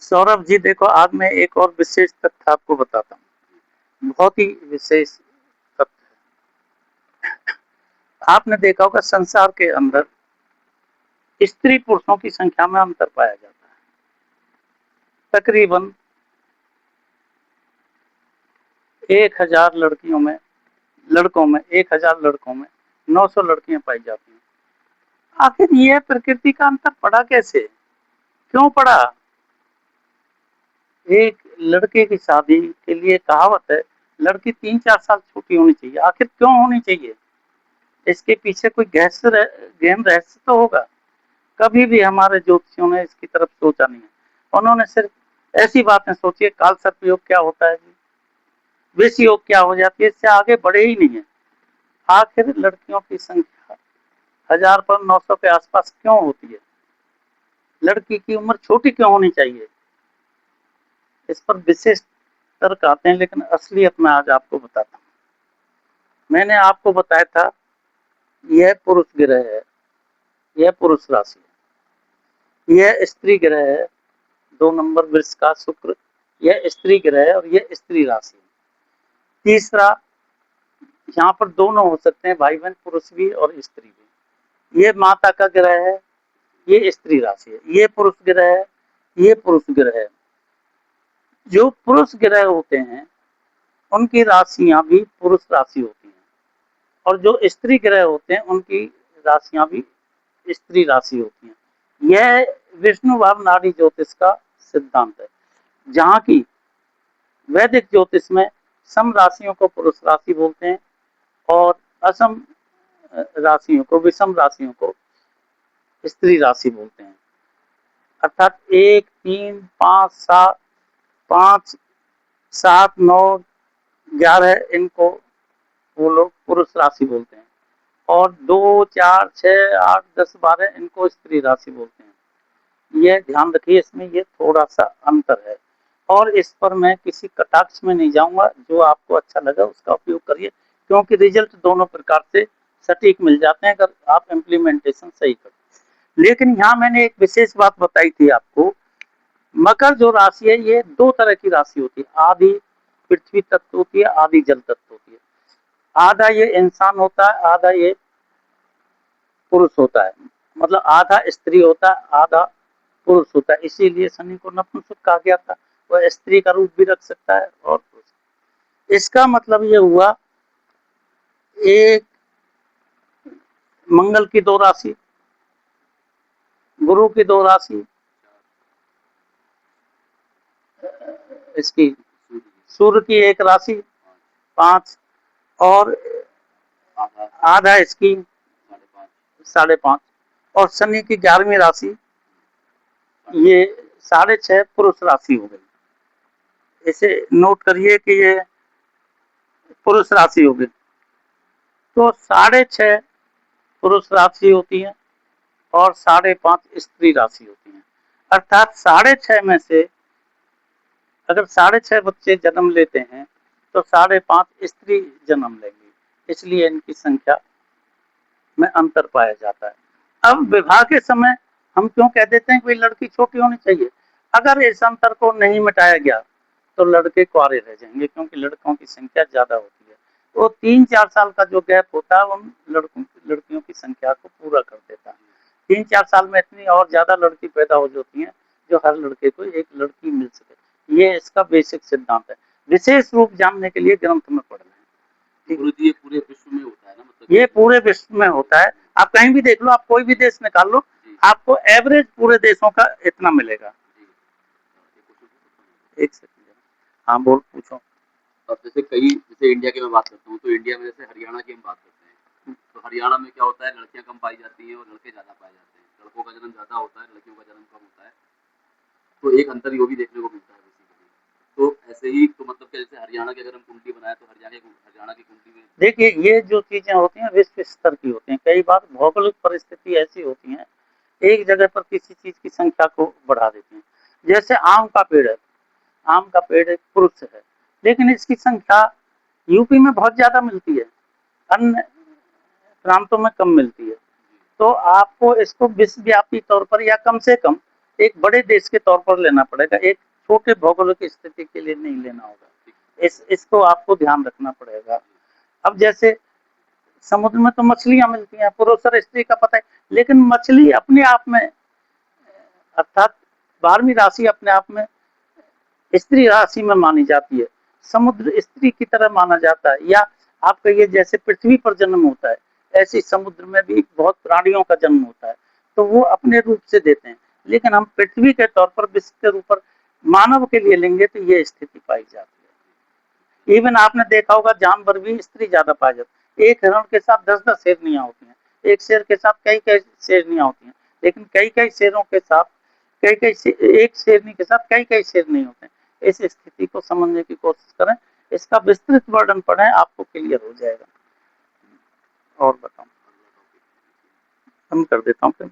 सौरभ जी देखो, आज मैं एक और विशेष तथ्य आपको बताता हूँ, बहुत ही विशेष तथ्य। आपने देखा होगा संसार के अंदर स्त्री पुरुषों की संख्या में अंतर पाया जाता है। तकरीबन 1000 लड़कियों में, लड़कों में 1000 लड़कों में 900 लड़कियां पाई जाती हैं। आखिर यह प्रकृति का अंतर पड़ा कैसे, क्यों पड़ा? एक लड़के की शादी के लिए कहावत है, लड़की 3-4 साल छोटी होनी चाहिए। आखिर क्यों होनी चाहिए? इसके पीछे कोई गहन रहस्य तो होगा। कभी भी हमारे ज्योतिषियों ने इसकी तरफ सोचा नहीं है। उन्होंने सिर्फ ऐसी बातें सोची है, काल सर्पयोग क्या होता है, विष योग क्या हो जाती है, इससे आगे बढ़े ही नहीं है। आखिर लड़कियों की संख्या 1000 पर 900 के आसपास क्यों होती है? लड़की की उम्र छोटी क्यों होनी चाहिए? इस पर विशेष तर्क आते हैं, लेकिन असलियत में आज आपको बताता हूँ। मैंने आपको बताया था, यह पुरुष ग्रह है, यह पुरुष राशि है, यह स्त्री ग्रह है, 2 नंबर वृष का शुक्र, यह स्त्री ग्रह है और यह स्त्री राशि है। तीसरा, यहाँ पर दोनों हो सकते हैं, भाई बहन, पुरुष भी और स्त्री भी। ये माता का ग्रह है, ये स्त्री राशि है, ये पुरुष ग्रह है, ये पुरुष ग्रह है। जो पुरुष ग्रह होते हैं उनकी राशियां भी पुरुष राशि होती हैं, और जो स्त्री ग्रह होते हैं उनकी राशियां भी स्त्री राशि होती हैं। यह विष्णु भाव नाड़ी ज्योतिष का सिद्धांत है, जहाँ की वैदिक ज्योतिष में सम राशियों को पुरुष राशि बोलते हैं और असम राशियों को, विषम राशियों को स्त्री राशि बोलते हैं। अर्थात 1, 3, 5, 7, 5, 7, 9, 11 इनको वो लोग पुरुष राशि बोलते हैं, और 2, 4, 6, 8, 10, 12 इनको स्त्री राशि बोलते हैं। यह ध्यान रखिए, इसमें ये थोड़ा सा अंतर है, और इस पर मैं किसी कटाक्ष में नहीं जाऊंगा। जो आपको अच्छा लगा उसका उपयोग करिए, क्योंकि रिजल्ट दोनों प्रकार से सटीक मिल जाते हैं अगर आप इम्प्लीमेंटेशन सही करें। लेकिन यहाँ मैंने एक विशेष बात बताई थी आपको, मकर जो राशि है ये 2 तरह की राशि होती है, आधी पृथ्वी तत्व होती है, आधी जल तत्व होती है। आधा ये इंसान होता है, आधा ये पुरुष होता है, मतलब आधा स्त्री होता है, आधा पुरुष होता है। इसीलिए शनि को नपुंसक कहा गया था। वह स्त्री का रूप भी रख सकता है और पुरुष। इसका मतलब ये हुआ, एक मंगल की 2 राशि, गुरु की 2 राशि, इसकी सूर्य की 1 राशि 5, और आधा इसकी 5.5, और शनि की 11वीं राशि, ये 6.5 पुरुष राशि हो गई। इसे नोट करिए कि ये पुरुष राशि हो गई। तो 6.5 पुरुष राशि होती है और 5.5 स्त्री राशि होती है। अर्थात 6.5 में से अगर 6.5 बच्चे जन्म लेते हैं तो 5.5 स्त्री जन्म लेंगी, इसलिए इनकी संख्या में अंतर पाया जाता है। अब विवाह के समय हम क्यों कह देते हैं कि लड़की छोटी होनी चाहिए? अगर इस अंतर को नहीं मिटाया गया तो लड़के कुंवारे रह जाएंगे, क्योंकि लड़कों की संख्या ज्यादा होती है। तो 3-4 साल का जो गैप होता है उन लड़कियों की संख्या को पूरा कर देता है। 3-4 साल में इतनी और ज्यादा लड़की पैदा हो जाती हैं जो हर लड़के को एक लड़की मिल सके। ये इसका बेसिक सिद्धांत है। विशेष रूप जानने के लिए ग्रंथ में पढ़ना है। ये पूरे विश्व में होता है ना, मतलब ये पूरे विश्व में होता है। आप कहीं भी देख लो, आप कोई भी देश निकाल लो, आपको एवरेज पूरे देशों का इतना मिलेगा। एक सेकंड, हाँ बोल, पूछो। अब जैसे इंडिया की मैं बात करता हूँ, तो इंडिया में जैसे हरियाणा की हम बात करते हैं, तो हरियाणा में क्या होता है, लड़कियां कम पाई जाती हैं और लड़के ज़्यादा पाए जाते हैं। लड़कों का जन्म ज़्यादा होता है, लड़कियों का जन्म कम होता है। तो एक अंतर ये भी देखने को मिलता है बेसिकली। तो ऐसे ही, तो मतलब कि जैसे हरियाणा की अगर हम कुंडली बनाए तो हरियाणा की कुंडली में देखिए, ये जो चीजें होती हैं विश्व स्तर की होती हैं। कई बार भौगोलिक परिस्थिति ऐसी होती है, एक जगह पर किसी चीज की संख्या को बढ़ा देती है। जैसे आम का पेड़ है, आम का पेड़ एक पुरुष है, लेकिन इसकी संख्या यूपी में बहुत ज्यादा मिलती है, अन्य प्रांतों में कम मिलती है। तो आपको इसको विश्वव्यापी तौर पर या कम से कम एक बड़े देश के तौर पर लेना पड़ेगा, एक छोटे भौगोलिक स्थिति के लिए नहीं लेना होगा। इसको आपको ध्यान रखना पड़ेगा। अब जैसे समुद्र में तो मछलियां मिलती हैं, पुरुष और स्त्री का पता है, लेकिन मछली अपने आप में, अर्थात 12वीं राशि अपने आप में स्त्री राशि में मानी जाती है, समुद्र स्त्री की तरह माना जाता है। या आप कहिए जैसे पृथ्वी पर जन्म होता है, ऐसे समुद्र में भी बहुत प्राणियों का जन्म होता है, तो वो अपने रूप से देते हैं, लेकिन हम पृथ्वी के तौर पर, विश्व के रूप पर मानव के लिए लेंगे तो ये स्थिति पाई जाती है। इवन आपने देखा होगा जानवर भी स्त्री ज्यादा पाई जाती है। एक हिरण के साथ 10-10 शेरनियां होती हैं, एक शेर के साथ कई-कई शेरनियां होती हैं, लेकिन कई-कई शेरों के साथ एक शेरनी के साथ कई-कई शेर नहीं होते हैं। इस स्थिति को समझने की कोशिश करें, इसका विस्तृत वर्णन पढ़ें, आपको क्लियर हो जाएगा। और बताऊं, हम कर देता हूँ फिर।